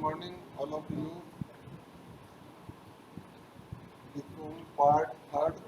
morning, all of you. Become part third.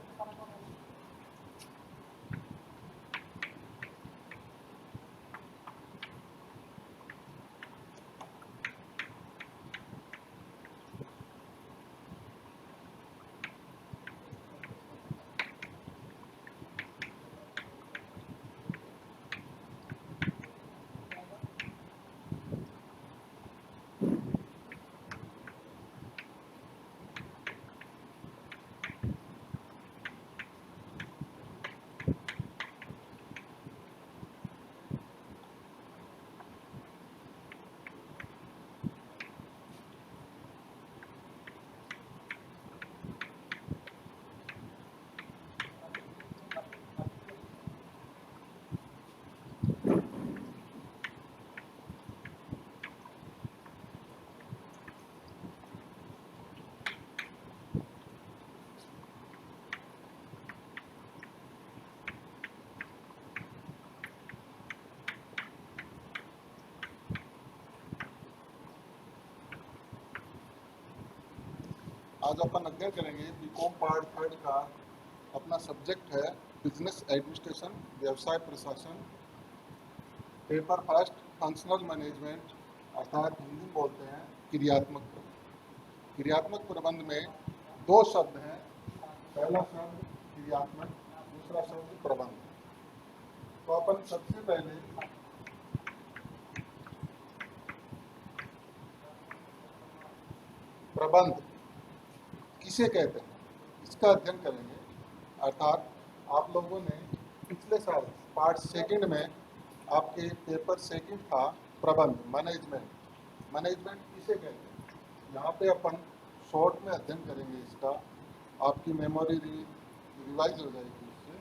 आज अपन अध्ययन करेंगे बीकॉम पार्ट थर्ड का। अपना सब्जेक्ट है बिजनेस एडमिनिस्ट्रेशन, व्यवसाय प्रशासन। पेपर फर्स्ट फंक्शनल मैनेजमेंट, अर्थात हिंदी में बोलते हैं क्रियात्मक प्रबंध। क्रियात्मक प्रबंध में दो शब्द हैं। पहला शब्द क्रियात्मक, दूसरा शब्द प्रबंध। तो अपन सबसे पहले प्रबंध किसे कहते हैं इसका अध्ययन करेंगे। अर्थात आप लोगों ने पिछले साल पार्ट सेकंड में आपके पेपर सेकंड था प्रबंध, मैनेजमेंट। मैनेजमेंट किसे कहते हैं यहाँ पे अपन शॉर्ट में अध्ययन करेंगे इसका। आपकी मेमोरी रिवाइज हो जाएगी इससे।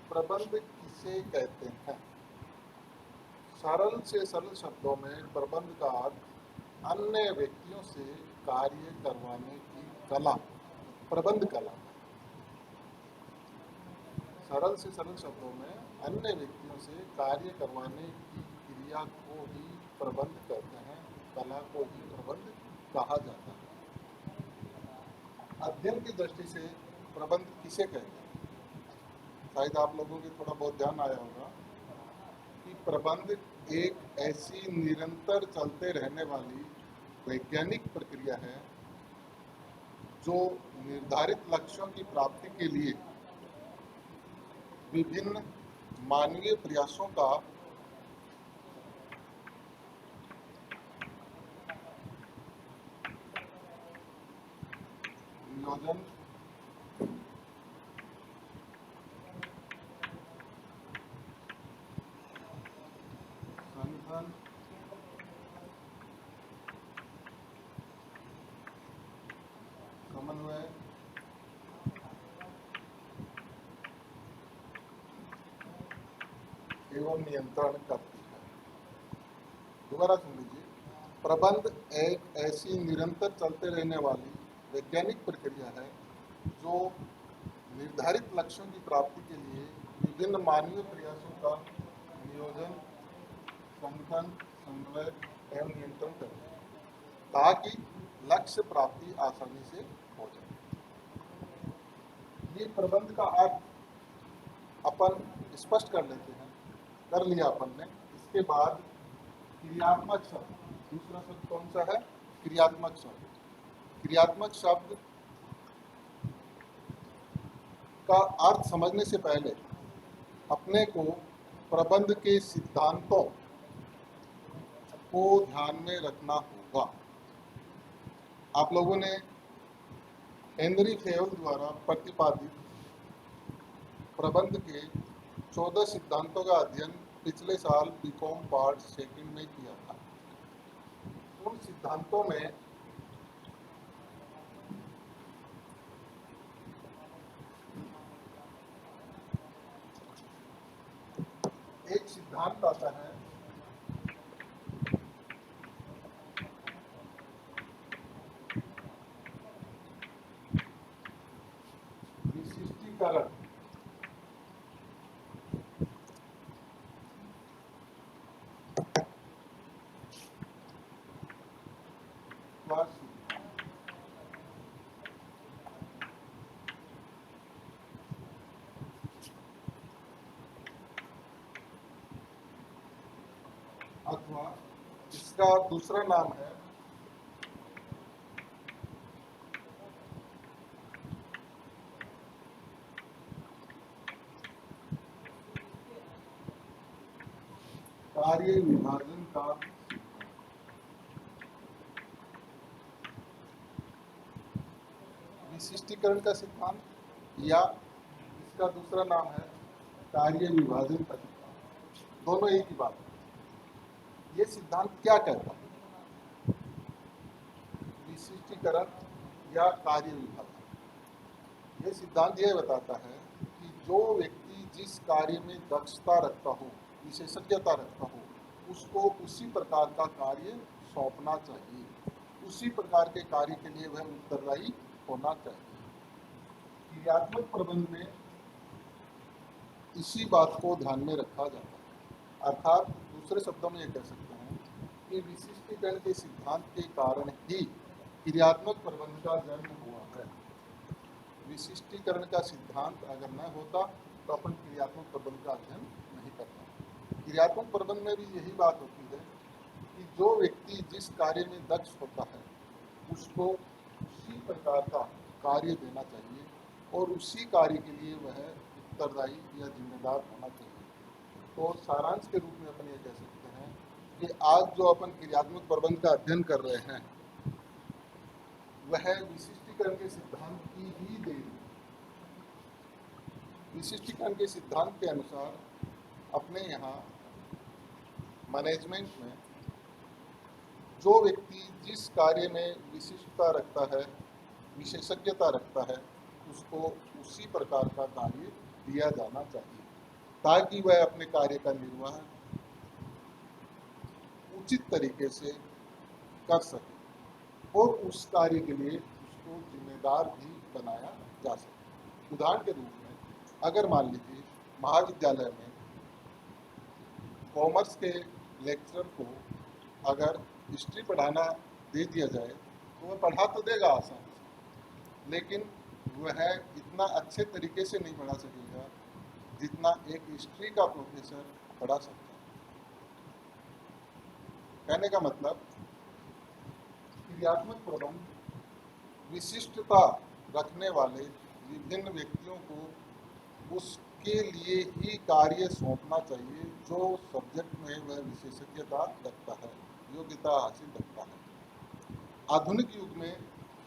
प्रबंध किसे कहते हैं? सरल से सरल शब्दों में प्रबंध का अर्थ अन्य व्यक्तियों से कार्य करवाने की कला, प्रबंध कला। सरल से सरल शब्दों में अन्य व्यक्तियों से कार्य करवाने की क्रिया को ही प्रबंध कहते हैं, कला को ही प्रबंध कहा जाता है। अध्ययन की दृष्टि से प्रबंध किसे कहते हैं? शायद आप लोगों के थोड़ा बहुत ध्यान आया होगा कि प्रबंध एक ऐसी निरंतर चलते रहने वाली वैज्ञानिक प्रक्रिया है जो निर्धारित लक्ष्यों की प्राप्ति के लिए विभिन्न मानवीय प्रयासों का नियोजन, संगठन, समन्वय, एवं नियंत्रण करती है। दोबारा सुन लीजिए। प्रबंध एक ऐसी निरंतर चलते रहने वाली वैज्ञानिक प्रक्रिया है जो निर्धारित लक्ष्यों की प्राप्ति के लिए विभिन्न मानवीय प्रयासों का नियोजन, संगठन, समन्वय एवं नियंत्रण करती है ताकि लक्ष्य प्राप्ति आसानी से हो जाए। ये प्रबंध का अर्थ अपन स्पष्ट कर लेते हैं। कर लिया अपन ने। इसके बाद क्रियात्मक शब्द, दूसरा शब्द कौन सा है? क्रियात्मक शब्द। क्रियात्मक शब्द का अर्थ समझने से पहले अपने को प्रबंध के सिद्धांतों को ध्यान में रखना होगा। आप लोगों ने हेनरी फेयल द्वारा प्रतिपादित प्रबंध के 14 सिद्धांतों का अध्ययन पिछले साल बीकॉम पार्ट सेकंड में किया था। उन सिद्धांतों में एक सिद्धांत आता है विशिष्टीकरण। अथवा सिद्धांत। अथवा इसका दूसरा नाम है कार्य विभाजन का विशिष्टीकरण का सिद्धांत, या इसका दूसरा नाम है कार्य विभाजन का सिद्धांत। दोनों एक ही बात है। ये सिद्धांत क्या कहता है? विशिष्टीकरण या कार्य विभाजन। ये सिद्धांत ये बताता है कि जो व्यक्ति जिस कार्य में दक्षता रखता हो, विशेषज्ञता रखता हो, उसको उसी प्रकार का कार्य सौंपना चाहिए, उसी प्रकार के कार्य के लिए वह उत्तरदायी होना चाहिए। क्रियात्मक प्रबंध में इसी बात को ध्यान में रखा जाता है। अर्थात दूसरे शब्दों में ये कह सकते हैं कि विशिष्टीकरण के सिद्धांत के कारण ही क्रियात्मक प्रबंध का जन्म हुआ है। विशिष्टीकरण का सिद्धांत अगर न होता तो अपन क्रियात्मक प्रबंध का अध्ययन नहीं करता। क्रियात्मक प्रबंध में भी यही बात होती है कि जो व्यक्ति जिस कार्य में दक्ष होता है उसको उसी प्रकार का कार्य देना चाहिए और उसी कार्य के लिए वह उत्तरदायी या जिम्मेदार होना चाहिए। तो सारांश के रूप में अपन ये कह सकते हैं कि आज जो अपन क्रियात्मक प्रबंध का अध्ययन कर रहे हैं वह विशिष्टीकरण के सिद्धांत की ही देन। विशिष्टीकरण के सिद्धांत के अनुसार अपने यहाँ मैनेजमेंट में जो व्यक्ति जिस कार्य में विशिष्टता रखता है, विशेषज्ञता रखता है, उसको उसी प्रकार का कार्य दिया जाना चाहिए ताकि वह अपने कार्य का निर्वाह उचित तरीके से कर सके और उस कार्य के लिए उसको जिम्मेदार भी बनाया जा सके। उदाहरण के रूप में अगर मान लीजिए महाविद्यालय में कॉमर्स के लेक्चरर को अगर हिस्ट्री पढ़ाना दे दिया जाए तो वह पढ़ा तो देगा आसानी से, लेकिन वह इतना अच्छे तरीके से नहीं पढ़ा सकेगा जितना एक हिस्ट्री का प्रोफेसर पढ़ा सकता है। कहने का मतलब क्रियात्मक प्रबंध विशिष्टता रखने वाले विभिन्न व्यक्तियों को उसके लिए ही कार्य सौंपना चाहिए जो सब्जेक्ट में वह विशेषज्ञता रखता है, योग्यता हासिल रखता है। आधुनिक युग में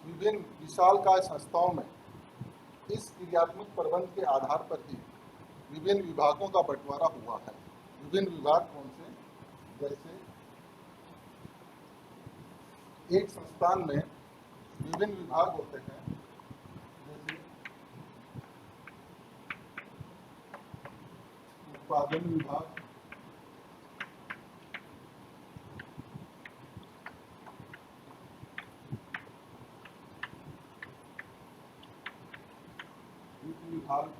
विभिन्न विशालकाय संस्थाओं में इस क्रियात्मक प्रबंध के आधार पर ही विभिन्न विभागों का बंटवारा हुआ है। विभिन्न विभाग कौन से? जैसे एक संस्थान में विभिन्न विभाग होते हैं, जैसे उत्पादन विभाग, वित्त विभाग,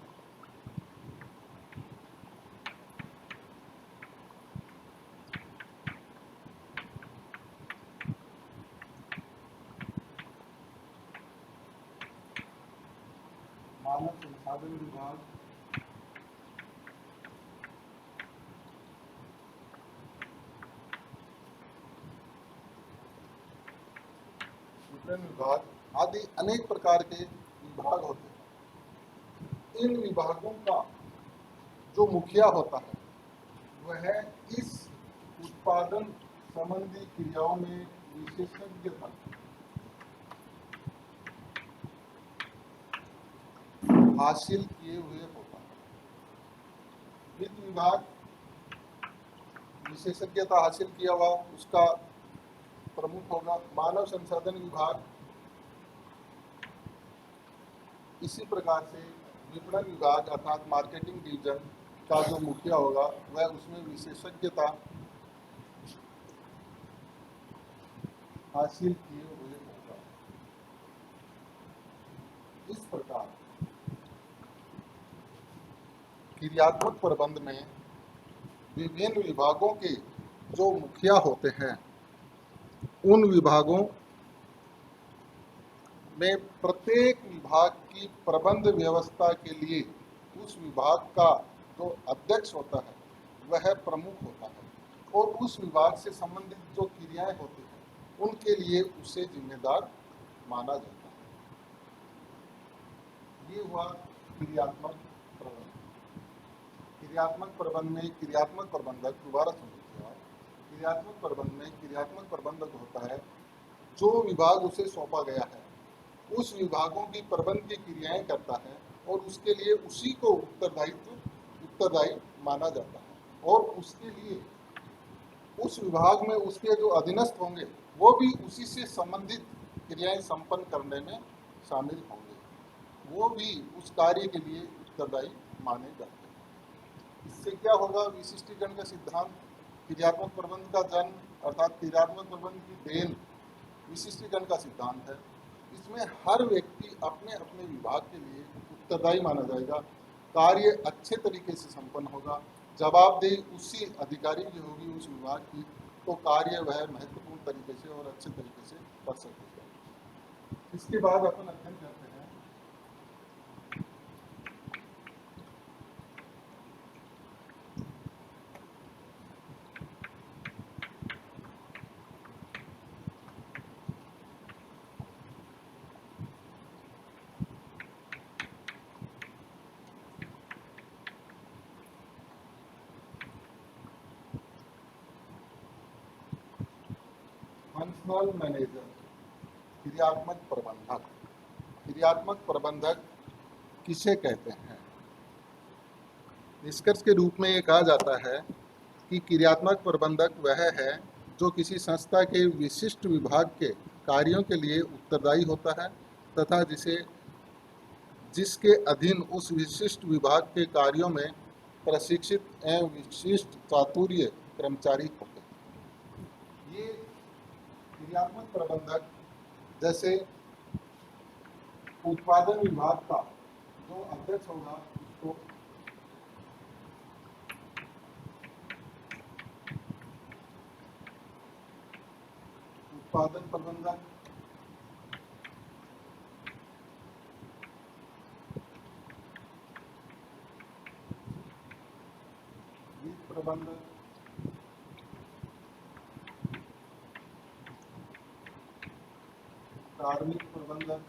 मानव संसाधन विभाग, विपणन विभाग आदि अनेक प्रकार के विभाग होते हैं। इन विभागों का जो मुखिया होता है वह इस उत्पादन संबंधी क्रियाओं में विशेषज्ञता हासिल किए हुए होता है। वित्त विभाग विशेषज्ञता हासिल किया हुआ उसका प्रमुख होगा। मानव संसाधन विभाग इसी प्रकार से विपणन विभाग अर्थात मार्केटिंग डिवीजन का जो मुखिया होगा वह उसमें विशेषज्ञता हासिल किए हुए होगा। इस प्रकार क्रियात्मक प्रबंध में विभिन्न विभागों के जो मुखिया होते हैं उन विभागों में प्रत्येक विभाग की प्रबंध व्यवस्था के लिए उस विभाग का जो अध्यक्ष होता है वह प्रमुख होता है और उस विभाग से संबंधित जो क्रियाएं होती हैं उनके लिए उसे जिम्मेदार माना जाता है। ये हुआ क्रियात्मक प्रबंध। क्रियात्मक प्रबंध में क्रियात्मक प्रबंधक, दोबारा समझिए आप, क्रियात्मक प्रबंध में क्रियात्मक प्रबंधक होता है जो विभाग उसे सौंपा गया है उस विभागों की प्रबंध की क्रियाएं करता है और उसके लिए उसी को उत्तरदायी माना जाता है और उसके लिए उस विभाग में उसके जो अधीनस्थ होंगे वो भी उसी से संबंधित क्रियाएं संपन्न करने में शामिल होंगे, वो भी उस कार्य के लिए उत्तरदायी माने जाते हैं। इससे क्या होगा, विशिष्टीकरण का सिद्धांत, क्रियात्मक प्रबंध का जन्म अर्थात क्रियात्मक प्रबंध की देन विशिष्टीकरण का सिद्धांत है। इसमें हर व्यक्ति अपने अपने विभाग के लिए उत्तरदायी माना जाएगा, कार्य अच्छे तरीके से संपन्न होगा, जवाबदेही उसी अधिकारी की होगी उस विभाग की, तो कार्य वह महत्वपूर्ण तरीके से और अच्छे तरीके से कर सकेगा। इसके बाद अपन अध्ययन करते हैं फंक्शनल मैनेजर, क्रियात्मक प्रबंधक। क्रियात्मक प्रबंधक किसे कहते हैं? निष्कर्ष के रूप में ये कहा जाता है कि क्रियात्मक प्रबंधक वह है जो किसी संस्था के विशिष्ट विभाग के कार्यों के लिए उत्तरदायी होता है तथा जिसके अधीन उस विशिष्ट विभाग के कार्यों में प्रशिक्षित एवं विशिष्ट चातुर्य कर्मचारी होते हैं। ये क्रियात्मक प्रबंधक जैसे उत्पादन विभाग का जो अध्यक्ष होगा उसको उत्पादन प्रबंधक, वित्त प्रबंधक, कार्मिक प्रबंधक,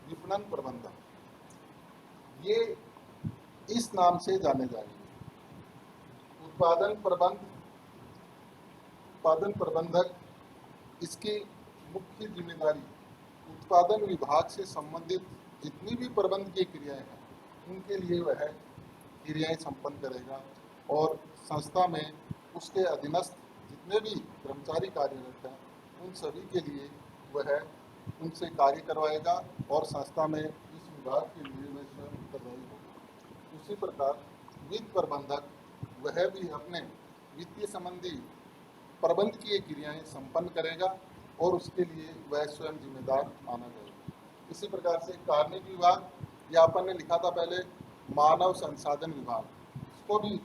विपणन प्रबंधक, ये इस नाम से जाने जाएंगे। उत्पादन प्रबंधक, इसकी मुख्य जिम्मेदारी उत्पादन विभाग से संबंधित जितनी भी प्रबंध की क्रियाएं हैं उनके लिए वह क्रियाएं संपन्न करेगा और संस्था में उसके अधीनस्थ जितने भी कर्मचारी कार्यरत हैं उन सभी के लिए वह उनसे कार्य करवाएगा और संस्था में इस विभाग के लिए वह स्वयं उत्तरदायी होगा। उसी प्रकार वित्त प्रबंधक वह भी अपने वित्तीय संबंधी प्रबंध की क्रियाएं संपन्न करेगा और उसके लिए वह स्वयं जिम्मेदार माना जाएगा। इसी प्रकार से कार्मिक विभाग, या अपन ने लिखा था पहले मानव संसाधन विभाग, इसको भी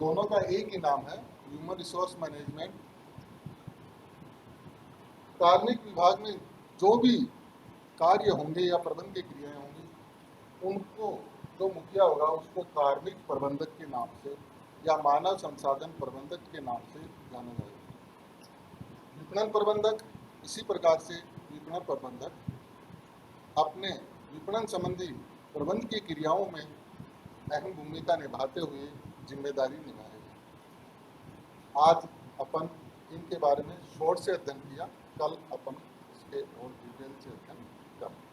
दोनों का एक ही नाम है, ह्यूमन रिसोर्स मैनेजमेंट। कार्मिक विभाग में जो भी कार्य होंगे या प्रबंध की क्रियाएं होंगी उनको जो मुखिया होगा उसको कार्मिक प्रबंधक के नाम से या मानव संसाधन प्रबंधक के नाम से जाना जाएगा। विपणन प्रबंधक, इसी प्रकार से विपणन प्रबंधक अपने विपणन संबंधी प्रबंध की क्रियाओं में अहम भूमिका निभाते हुए जिम्मेदारी निभाएगा। आज अपन इनके बारे में शॉर्ट से अध्ययन किया, कल अपन इसके और डिटेल से अध्ययन करेंगे।